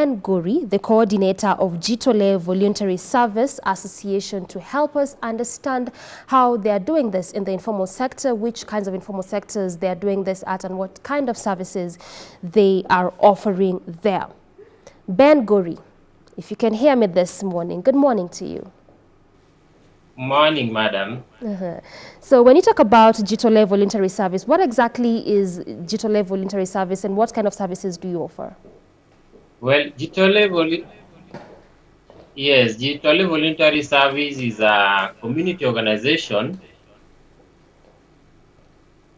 Ben Gori, the coordinator of Jitolee Voluntary Service Association, to help us understand how they are doing this in the informal sector, which kinds of informal sectors they are doing this at, and what kind of services they are offering there. Ben Gori, if you can hear me this morning, good morning to you. Morning, madam. So when you talk about Jitolee Voluntary Service, what exactly is Jitolee Voluntary Service and what kind of services do you offer? Well, Jitolee Voluntary Service is a community organization.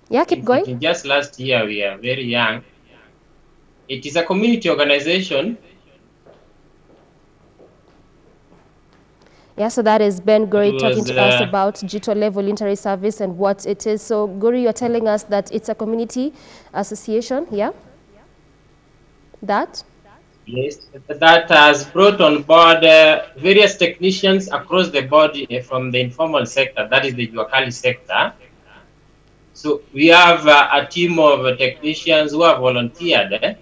Yeah, keep going. Just last year, we are very young. It is a community organization. Yeah, so that is Ben Gori talking to us about Jitolee Voluntary Service and what it is. So Gori, you're telling us that it's a community association, yeah? That? Yes, that has brought on board various technicians across the board from the informal sector, that is the Juakali sector. So we have a team of technicians who have volunteered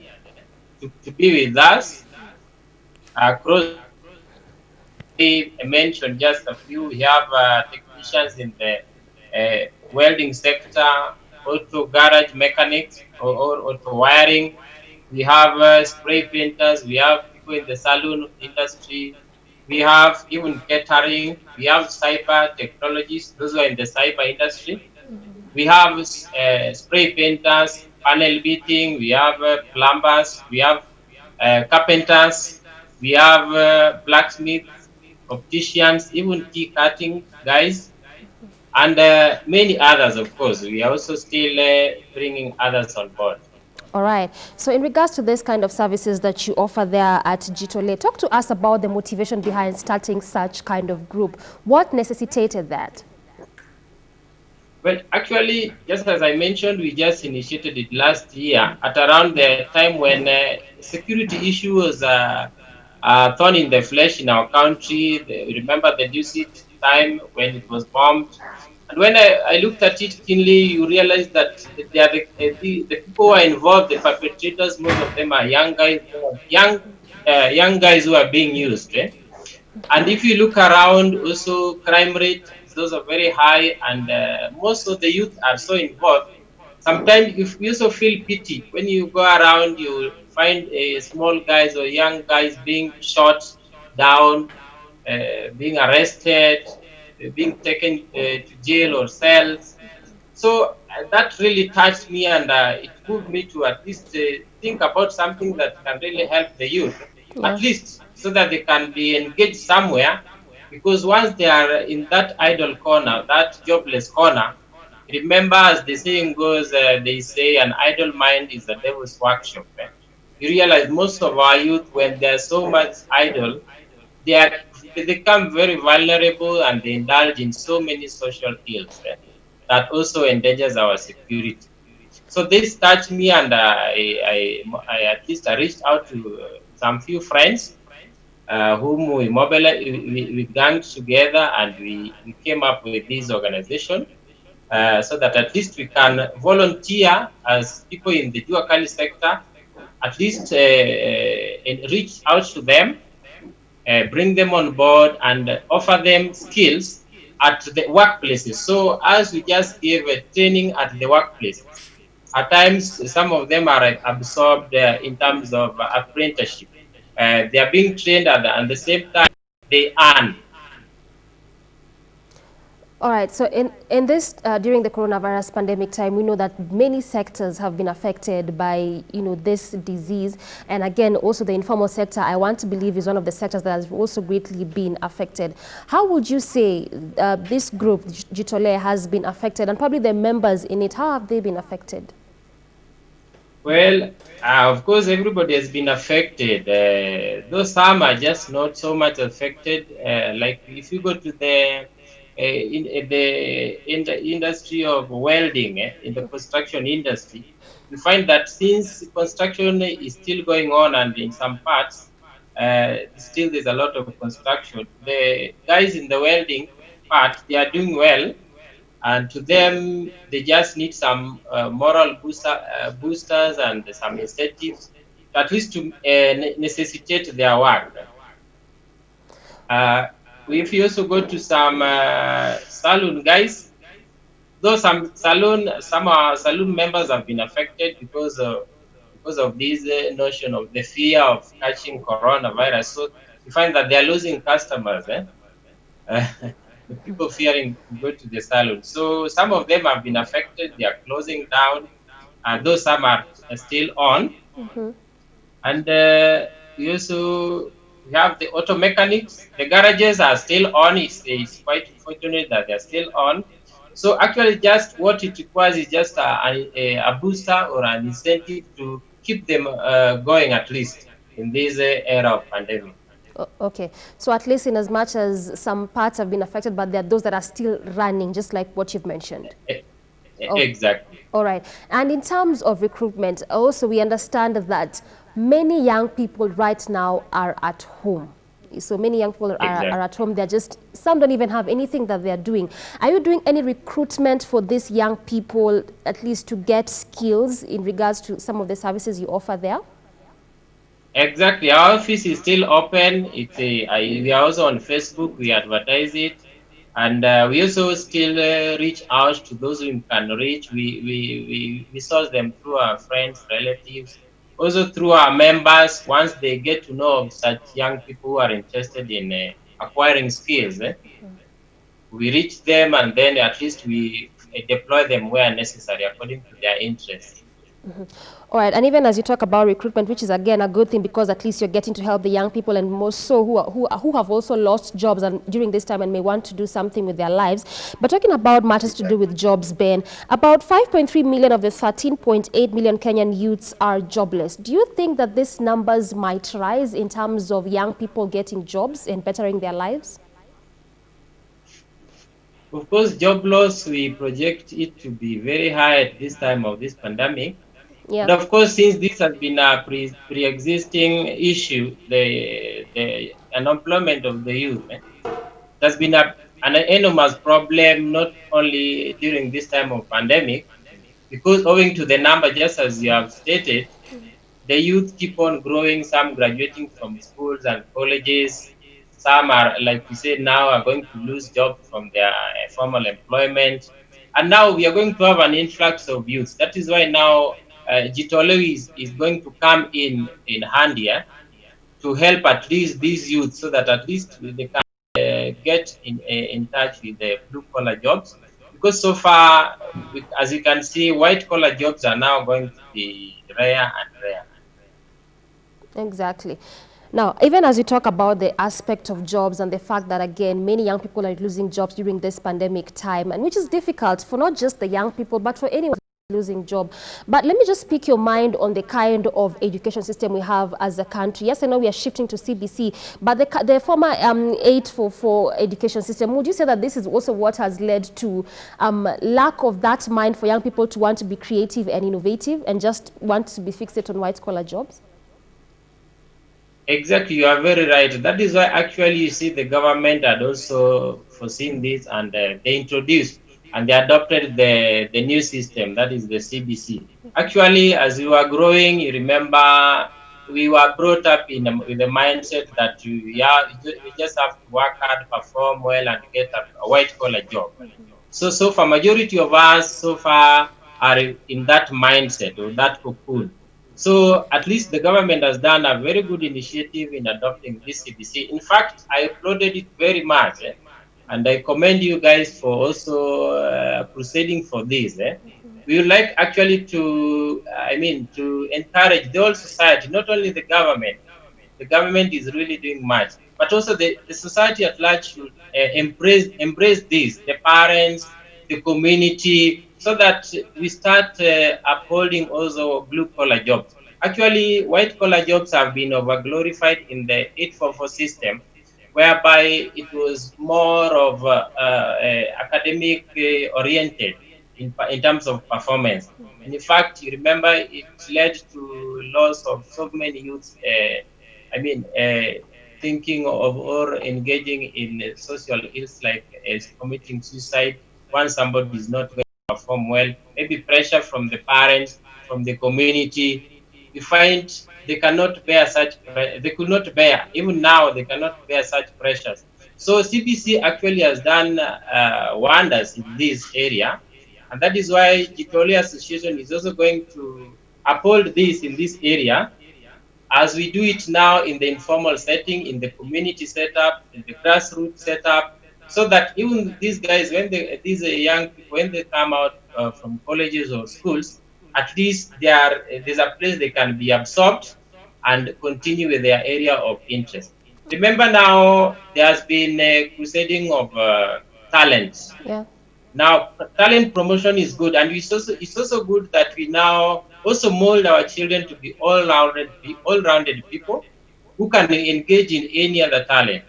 to be with us across. I mentioned just a few. We have technicians in the welding sector, auto garage mechanics or auto wiring. We have spray painters. We have people in the salon industry. We have even catering. We have cyber technologists, those who are in the cyber industry. We have spray painters, panel beating. We have plumbers. We have carpenters. We have blacksmiths, opticians, even tea cutting guys, and many others, of course. We are also still bringing others on board. All right. So in regards to this kind of services that you offer there at Jitolee, talk to us about the motivation behind starting such kind of group. What necessitated that? Well, actually, just as I mentioned, we just initiated it last year at around the time when security issues thorn in the flesh in our country. Remember the Dusit time when it was bombed. And when I looked at it keenly, you realize that they are the people who are involved, the perpetrators, most of them are young guys, young guys who are being used. And if you look around, also crime rate, those are very high, and most of the youth are so involved. Sometimes you also feel pity when you go around. You find small guys or young guys being shot down, being arrested, being taken to jail or cells. So that really touched me, and it moved me to at least think about something that can really help the youth, at least so that they can be engaged somewhere. Because once they are in that idle corner, that jobless corner, remember, as the saying goes, they say an idle mind is the devil's workshop. You realize most of our youth, when they're so much idle, they become very vulnerable and they indulge in so many social ills that also endangers our security. So this touched me, and I at least I reached out to some few friends whom we mobilized, we ganged together, and we came up with this organization so that at least we can volunteer as people in the Juakali sector, at least reach out to them, bring them on board, and offer them skills at the workplaces. So as we just gave a training at the workplaces, at times some of them are absorbed in terms of apprenticeship. They are being trained at the same time they earn. All right. So in this during the coronavirus pandemic time, we know that many sectors have been affected by this disease, and again also the informal sector, I want to believe, is one of the sectors that has also greatly been affected. How would you say this group Jitolee has been affected, and probably the members in it? How have they been affected? Well, of course, everybody has been affected. Though some are just not so much affected. Like if you go to the in the industry of welding, in the construction industry, you find that since construction is still going on, and in some parts still there's a lot of construction, the guys in the welding part, they are doing well. And to them, they just need some moral boosters and some incentives at least to necessitate their work. If you also go to some saloon guys, though some saloon members have been affected because of this notion of the fear of catching coronavirus. So you find that they are losing customers. The people fearing to go to the salon. So some of them have been affected. They are closing down, though some are still on. And we also have the auto mechanics. The garages are still on. It's quite fortunate that they're still on. So actually, just what it requires is just a booster or an incentive to keep them going, at least in this era of pandemic. Okay, so at least in as much as some parts have been affected, but there are those that are still running, just like what you've mentioned. Exactly. All right. And in terms of recruitment, also we understand that many young people right now are at home. So many young people are at home. They're just, some don't even have anything that they're doing. Are you doing any recruitment for these young people, at least to get skills in regards to some of the services you offer there? Exactly. Our office is still open. We are also on Facebook. We advertise it. And we also still reach out to those who can reach. We source them through our friends, relatives, also through our members. Once they get to know of such young people who are interested in acquiring skills, we reach them, and then at least we deploy them where necessary according to their interests. All right, and even as you talk about recruitment, which is again a good thing because at least you're getting to help the young people and more so who have also lost jobs and during this time and may want to do something with their lives. But talking about matters to do with jobs, Ben, about 5.3 million of the 13.8 million Kenyan youths are jobless. Do you think that these numbers might rise in terms of young people getting jobs and bettering their lives? Of course, job loss, we project it to be very high at this time of this pandemic. Yeah. And of course, since this has been a pre-existing issue, the unemployment of the youth, has been an enormous problem, not only during this time of pandemic, because owing to the number, just as you have stated, the youth keep on growing, some graduating from schools and colleges. Some are, like we said, now are going to lose jobs from their formal employment. And now we are going to have an influx of youth. That is why now Jitolee is going to come in hand here to help at least these youth so that at least they can get in touch with the blue-collar jobs. Because so far, as you can see, white-collar jobs are now going to be rare and rare. Exactly. Now, even as you talk about the aspect of jobs and the fact that, again, many young people are losing jobs during this pandemic time, and which is difficult for not just the young people, but for anyone losing job. But let me just pick your mind on the kind of education system we have as a country. Yes, I know we are shifting to CBC, but the former 844 education system, would you say that this is also what has led to lack of that mind for young people to want to be creative and innovative and just want to be fixed on white-collar jobs? Exactly, you are very right. That is why actually you see the government had also foreseen this, and they introduced and they adopted the new system, that is the CBC. Actually, as we were growing, you remember we were brought up with the mindset that you just have to work hard, perform well, and get a white-collar job. So for majority of us so far are in that mindset or that cocoon. So at least the government has done a very good initiative in adopting this CBC. In fact, I applauded it very much, and I commend you guys for also proceeding for this. We would like actually to encourage the whole society, not only the government. The government is really doing much, but also the society at large should embrace this, the parents, the community, so that we start upholding also blue-collar jobs. Actually, white-collar jobs have been over-glorified in the 844 system, whereby it was more of academic-oriented in terms of performance. And in fact, you remember it led to loss of so many youths, thinking of or engaging in social ills like committing suicide once somebody is not going to perform well, maybe pressure from the parents, from the community. You find they cannot bear they could not bear, even now they cannot bear such pressures. So CBC actually has done wonders in this area, and that is why Jitolee Association is also going to uphold this in this area, as we do it now in the informal setting, in the community setup, in the grassroots setup, so that even these guys, when these young people, when they come out from colleges or schools, at least there's a place they can be absorbed and continue with their area of interest. Remember now, there has been a crusading of talents. Yeah. Now, talent promotion is good, and it's also good that we now also mold our children to be all-rounded people who can engage in any other talent,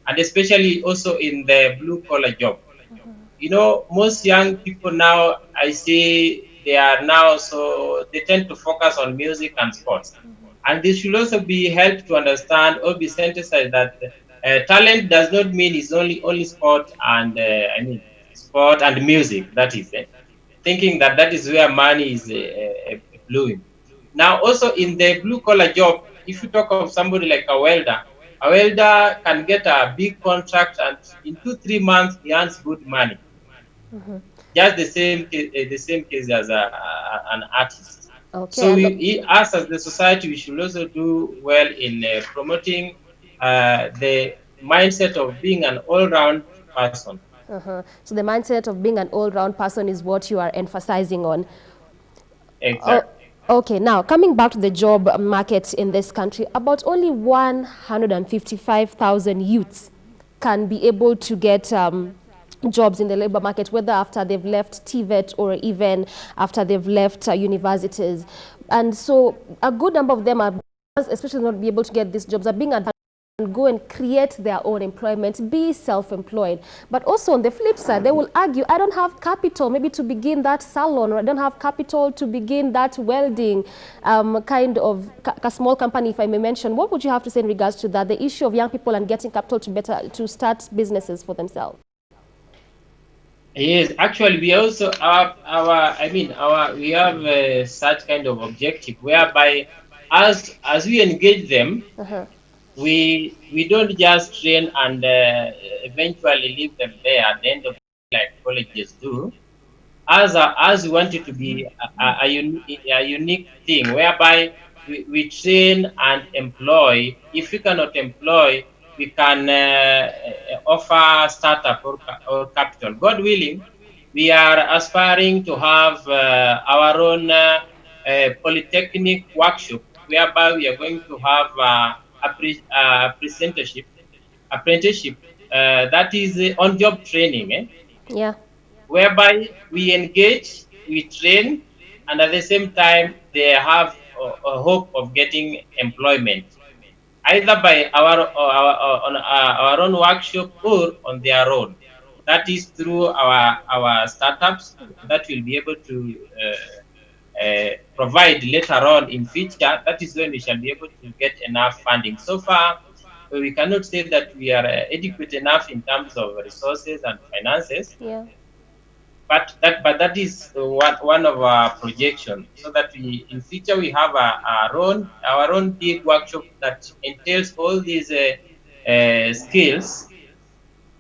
and especially also in the blue-collar job. You know, most young people now, I see they are now, so they tend to focus on music and sports. And this should also be helped to understand or be synthesized that talent does not mean it's only sport and sport and music. That is it. Thinking that that is where money is flowing. Now, also in the blue collar job, if you talk of somebody like a welder can get a big contract, and in 2-3 months he earns good money. Just the same case as an artist. Okay. So us as the society, we should also do well in promoting the mindset of being an all-round person. So the mindset of being an all-round person is what you are emphasizing on. Exactly. Okay, now coming back to the job market in this country, about only 155,000 youths can be able to get jobs in the labor market, whether after they've left TVET or even after they've left universities. And so a good number of them are, especially not be able to get these jobs, are being advanced and go and create their own employment, be self-employed. But also on the flip side, they will argue, I don't have capital maybe to begin that salon, or I don't have capital to begin that welding kind of a small company, if I may mention. What would you have to say in regards to that, the issue of young people and getting capital to start businesses for themselves? Yes, actually, we also have we have such kind of objective whereby as we engage them, we don't just train and eventually leave them there at the end of the day like colleges do. As we want it to be a unique thing whereby we train and employ. If we cannot employ, we can offer startup or capital. God willing, we are aspiring to have our own polytechnic workshop whereby we are going to have apprenticeship that is on-job training. Yeah. Whereby we engage, we train, and at the same time they have a hope of getting employment, either by our own workshop or on their own. That is through our startups that will be able to provide later on in future. That is when we shall be able to get enough funding. So far, we cannot say that we are adequate enough in terms of resources and finances. Yeah. But that is one of our projections, so that in future we have our own big workshop that entails all these skills,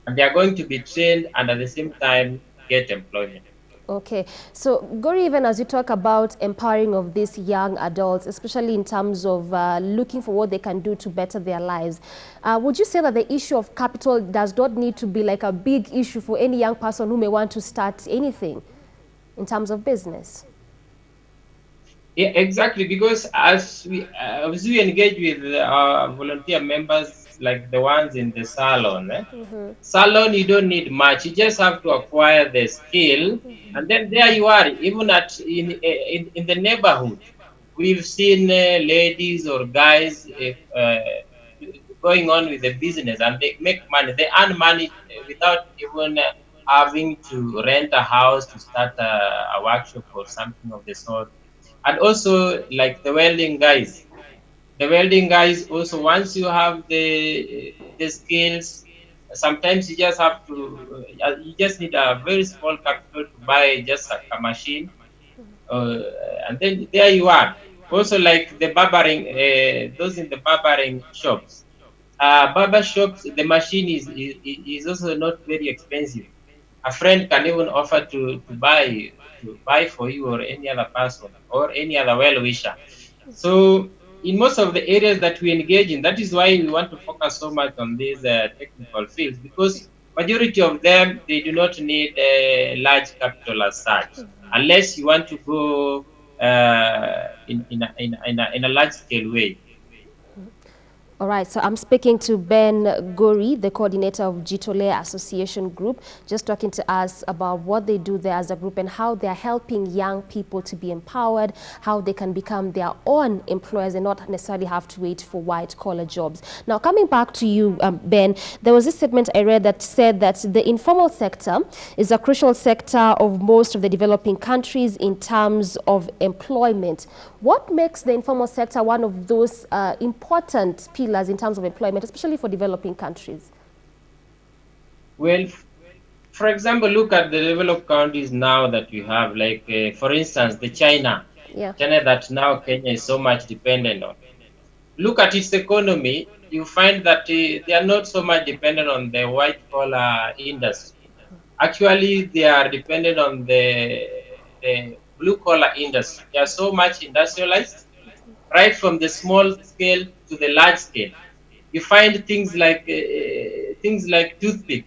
and they are going to be trained and at the same time get employment. Okay, so Gori, even as you talk about empowering of these young adults, especially in terms of looking for what they can do to better their lives, would you say that the issue of capital does not need to be like a big issue for any young person who may want to start anything in terms of business? Yeah, exactly, because as we engage with our volunteer members, like the ones in the salon, salon, you don't need much. You just have to acquire the skill, and then there you are. Even in the neighborhood, we've seen ladies or guys going on with the business, and they make money. They earn money without even having to rent a house to start a workshop or something of the sort. And also, like the welding guys. The welding guys also, once you have the skills, sometimes you just have to, you just need a very small capital to buy just a machine, and then there you are. Also, like the barbering, those in the barbering shops. Barber shops, the machine is also not very expensive. A friend can even offer to buy for you or any other person or any other well wisher. So in most of the areas that we engage in, that is why we want to focus so much on these technical fields, because majority of them, they do not need a large capital as such, unless you want to go in a large scale way. All right, so I'm speaking to Ben Gori, the coordinator of Jitolee Association Group, just talking to us about what they do there as a group and how they're helping young people to be empowered, how they can become their own employers and not necessarily have to wait for white-collar jobs. Now, coming back to you, Ben, there was this statement I read that said that the informal sector is a crucial sector of most of the developing countries in terms of employment. What makes the informal sector one of those important pillars in terms of employment, especially for developing countries? Well, for example, look at the developed countries now that we have, like, for instance, the China that now Kenya is so much dependent on. Look at its economy, you find that they are not so much dependent on the white-collar industry. Actually, they are dependent on the blue-collar industry. They are so much industrialized, right from the small scale to the large scale. You find things like toothpick.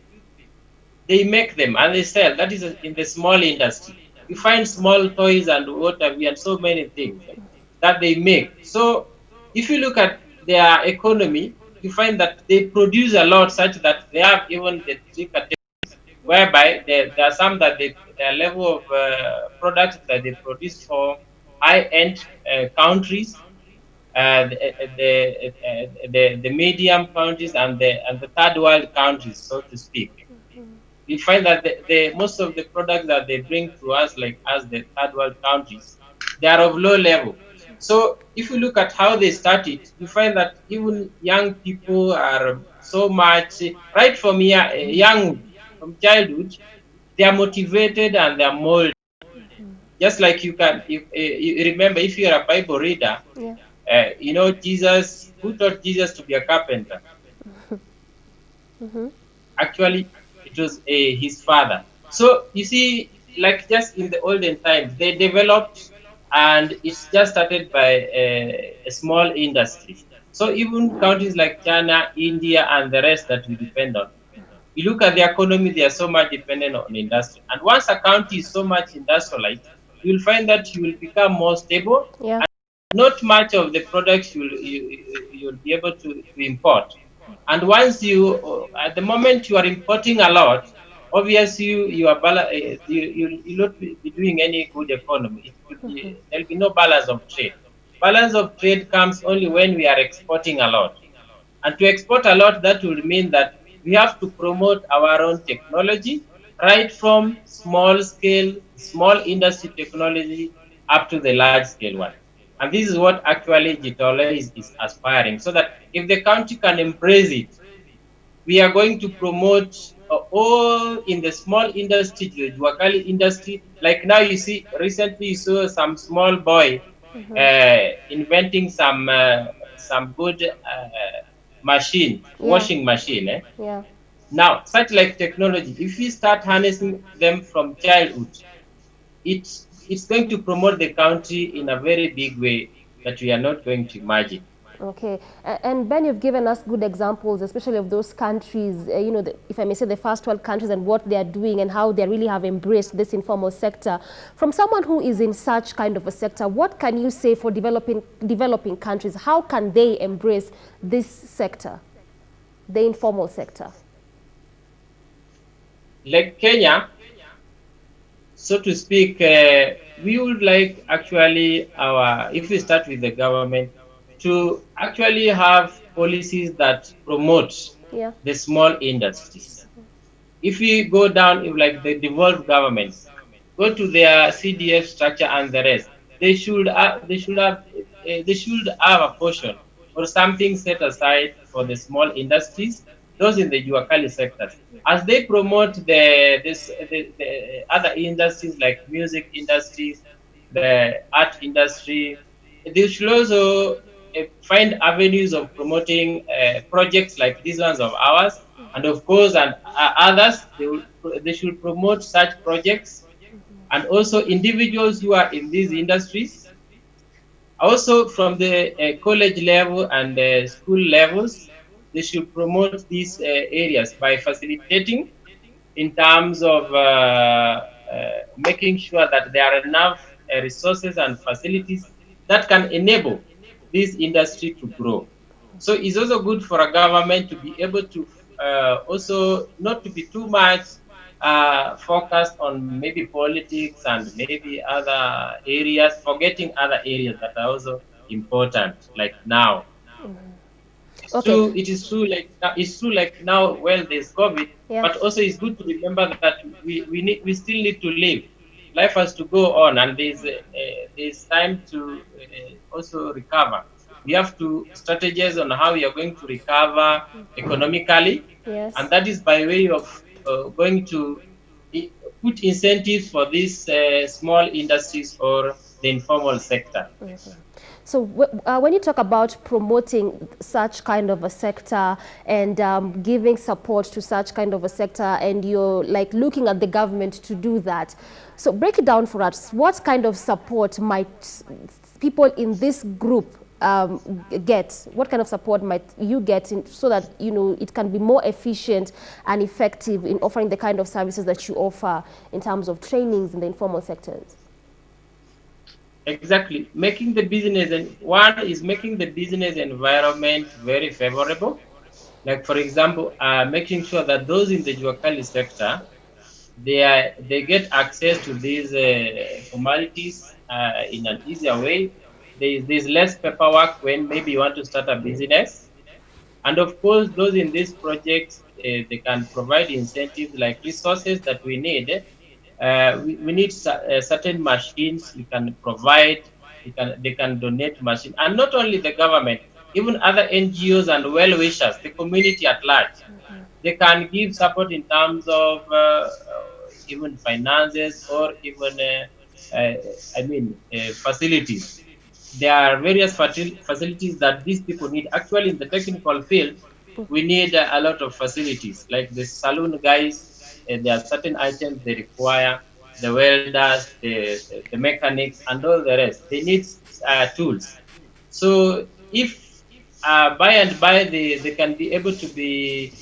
They make them and they sell. That is in the small industry. You find small toys and what have you, and so many things that they make. So if you look at their economy, you find that they produce a lot, such that they have even the three categories, whereby there are some that their level of products that they produce for high-end countries, the medium countries, and the third world countries, so to speak. We find that the most of the products that they bring to us, like as the third world countries, they are of low level. So if you look at how they started, you find that even young people are so much, right from from childhood, they are motivated and they are molded. Just like you remember, if you are a Bible reader, you know, Jesus, who taught Jesus to be a carpenter? Actually, it was his father. So you see, like just in the olden times, they developed, and it's just started by a small industry. So even countries like China, India, and the rest that we depend on, you look at the economy, they are so much dependent on industry. And once a country is so much industrialized, you will find that you will become more stable. And not much of the products you'll be able to import. And once at the moment you are importing a lot, obviously you'll not be doing any good economy. There'll be no balance of trade. Balance of trade comes only when we are exporting a lot. And to export a lot, that will mean that we have to promote our own technology, right from small scale, small industry technology up to the large scale one. And this is what actually Jitolee is aspiring, so that if the country can embrace it, we are going to promote all in the small industry, the Juakali industry. Like now you see, recently you saw some small boy inventing some good machine, washing machine. Now, such like technology, if we start harnessing them from childhood, it's going to promote the country in a very big way that we are not going to imagine. Okay, and Ben, you've given us good examples, especially of those countries, you know, if I may say, the first world countries, and what they are doing and how they really have embraced this informal sector. From someone who is in such kind of a sector, what can you say for developing countries? How can they embrace this sector, the informal sector? Like Kenya, so to speak, we would like actually if we start with the government, to actually have policies that promote the small industries. If we go down, like the devolved governments, go to their CDF structure and the rest, they should have a portion or something set aside for the small industries, those in the Juakali sectors, as they promote the other industries like music industries, the art industry, they should also find avenues of promoting projects like these ones of ours, and of course, and others. They should promote such projects, and also individuals who are in these industries. Also, from the college level and school levels, they should promote these areas by facilitating in terms of making sure that there are enough resources and facilities that can enable this industry to grow. So it's also good for a government to be able to also not to be too much focused on maybe politics and maybe other areas, forgetting other areas that are also important, like now. Okay. It is true. It's true. Like now, well, there's COVID, Yeah. but also it's good to remember that we still need to live. Life has to go on, and there's time to also recover. We have to strategize on how we are going to recover economically, Yes. and that is by way of going to put incentives for these small industries or the informal sector. So when you talk about promoting such kind of a sector and giving support to such kind of a sector, and you're like looking at the government to do that, so break it down for us. What kind of support might people in this group get? What kind of support might you get so that it can be more efficient and effective in offering the kind of services that you offer in terms of trainings in the informal sectors? Exactly. Making the business, and one is making the business environment very favorable. Like, for example, making sure that those in the Juakali sector, they get access to these formalities in an easier way. There's less paperwork when maybe you want to start a business. And of course, those in these projects, they can provide incentives like resources that we need. We need certain machines we can provide. They can donate machines, and not only the government, even other NGOs and well-wishers, the community at large. They can give support in terms of even finances or even facilities. There are various facilities that these people need. Actually, in the technical field, we need a lot of facilities. Like the saloon guys, there are certain items they require, the welders, the mechanics, and all the rest. They need tools. So if by and by they can be able to be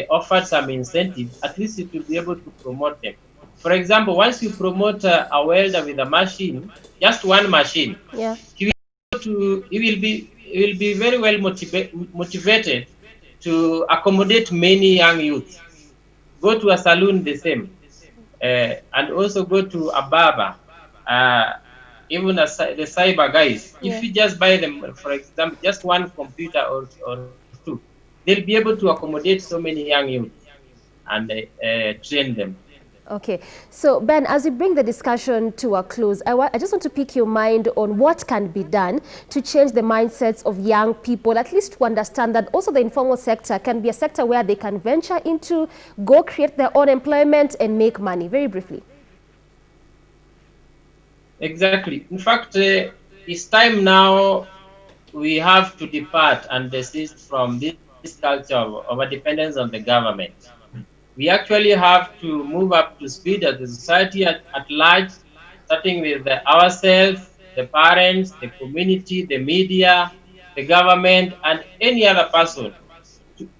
offered some incentives, at least it will be able to promote them. For example, once you promote a welder with a machine, just one machine, Yeah. he will be very well motivated to accommodate many young youths. Go to a saloon the same, and also go to a barber, even the cyber guys. Yeah. If you just buy them, for example, just one computer or two, they'll be able to accommodate so many young youths and train them. Okay, so Ben, as we bring the discussion to a close, I just want to pick your mind on what can be done to change the mindsets of young people, at least to understand that also the informal sector can be a sector where they can venture into, go create their own employment and make money. Very briefly. Exactly. In fact, it's time now we have to depart and desist from this culture of a dependence on the government. We actually have to move up to speed as the society at large, starting with ourselves, the parents, the community, the media, the government, and any other person.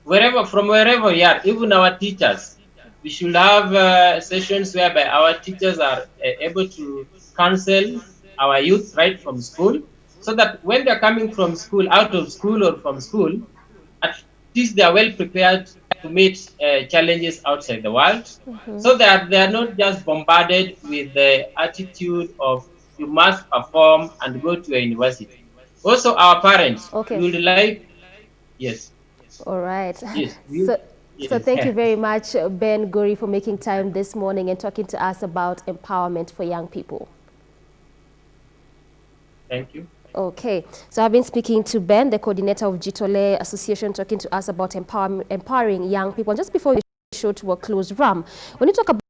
From wherever we are, even our teachers. We should have sessions whereby our teachers are able to counsel our youth right from school, so that when they're coming from school, out of school or from school, at least they are well prepared to meet challenges outside the world, so that they are not just bombarded with the attitude of you must perform and go to a university. Also, our parents, Okay. we would like, yes. All right. Yes. So thank you very much, Ben Gori, for making time this morning and talking to us about empowerment for young people. Thank you. Okay, so I've been speaking to Ben, the coordinator of Jitolee Association, talking to us about empowering young people. Just before we show to a close, Ram, when you talk about